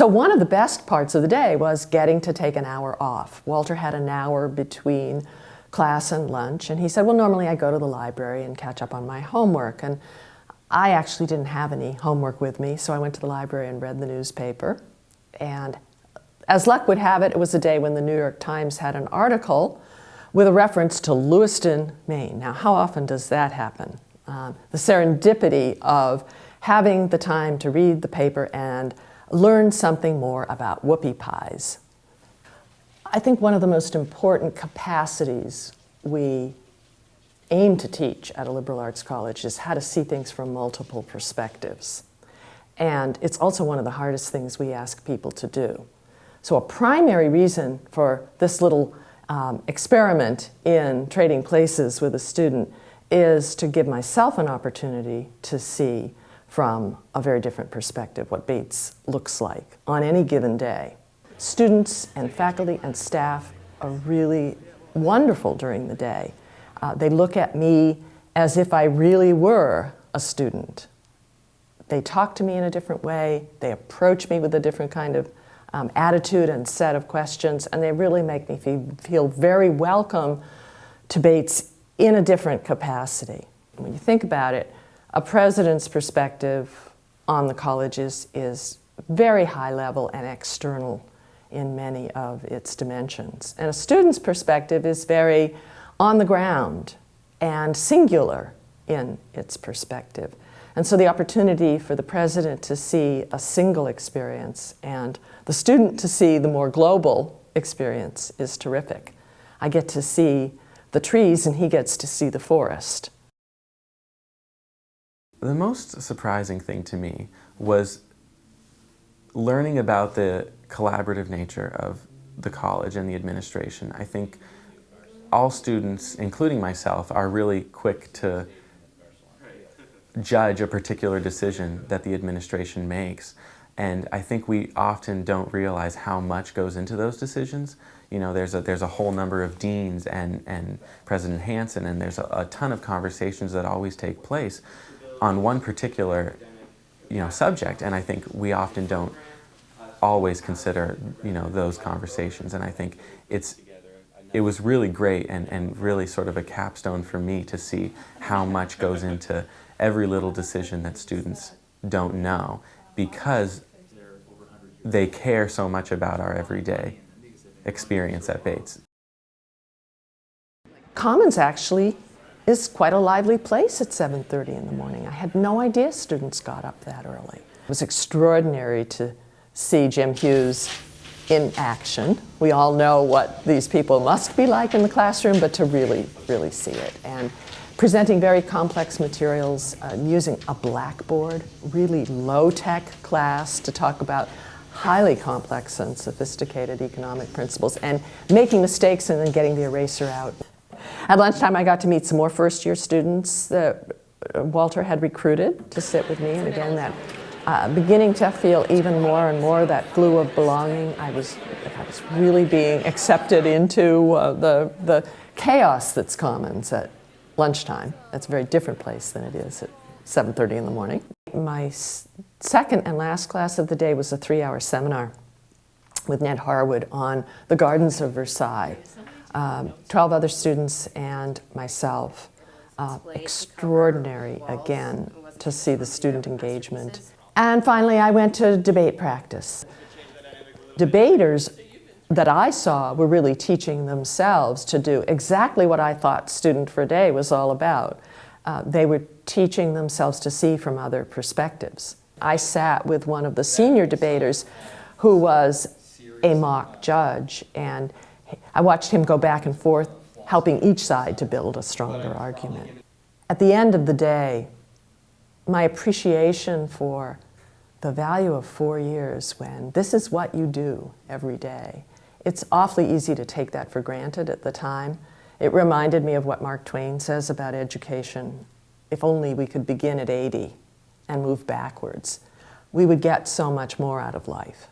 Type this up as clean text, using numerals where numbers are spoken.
So one of the best parts of the day was getting to take an hour off. Walter had an hour between class and lunch, and he said, well, normally I go to the library and catch up on my homework. And I actually didn't have any homework with me, so I went to the library and read the newspaper. And as luck would have it, it was a day when the New York Times had an article with a reference to Lewiston, Maine. Now, how often does that happen? The serendipity of having the time to read the paper and learn something more about whoopie pies. I think one of the most important capacities we aim to teach at a liberal arts college is how to see things from multiple perspectives. And it's also one of the hardest things we ask people to do. So a primary reason for this little experiment in trading places with a student is to give myself an opportunity to see from a very different perspective what Bates looks like on any given day. Students and faculty and staff are really wonderful during the day. They look at me as if I really were a student. They talk to me in a different way. They approach me with a different kind of attitude and set of questions, and they really make me feel very welcome to Bates in a different capacity. When you think about it, a president's perspective on the colleges is very high level and external in many of its dimensions. And a student's perspective is very on the ground and singular in its perspective. And so the opportunity for the president to see a single experience and the student to see the more global experience is terrific. I get to see the trees and he gets to see the forest. The most surprising thing to me was learning about the collaborative nature of the college and the administration. I think all students, including myself, are really quick to judge a particular decision that the administration makes. And I think we often don't realize how much goes into those decisions. You know, there's a whole number of deans and President Hansen, and there's a ton of conversations that always take place on one particular, subject. And I think we often don't always consider, those conversations. And I think it was really great and really sort of a capstone for me to see how much goes into every little decision that students don't know, because they care so much about our everyday experience at Bates. Commons actually is quite a lively place at 7:30 in the morning. I had no idea students got up that early. It was extraordinary to see Jim Hughes in action. We all know what these people must be like in the classroom, but to really, really see it. And presenting very complex materials, using a blackboard, really low-tech class to talk about highly complex and sophisticated economic principles, and making mistakes and then getting the eraser out. At lunchtime, I got to meet some more first-year students that Walter had recruited to sit with me, and again, that beginning to feel even more and more that glue of belonging. I was really being accepted into the chaos that's Commons at lunchtime. That's a very different place than it is at 7:30 in the morning. My second and last class of the day was a 3-hour seminar with Ned Harwood on the gardens of Versailles. 12 other students and myself. Extraordinary, again, to see the student engagement. And finally, I went to debate practice. Debaters that I saw were really teaching themselves to do exactly what I thought Student for a Day was all about. They were teaching themselves to see from other perspectives. I sat with one of the senior debaters who was a mock judge, and I watched him go back and forth, helping each side to build a stronger argument. At the end of the day, my appreciation for the value of 4 years when this is what you do every day. It's awfully easy to take that for granted at the time. It reminded me of what Mark Twain says about education. If only we could begin at 80 and move backwards, we would get so much more out of life.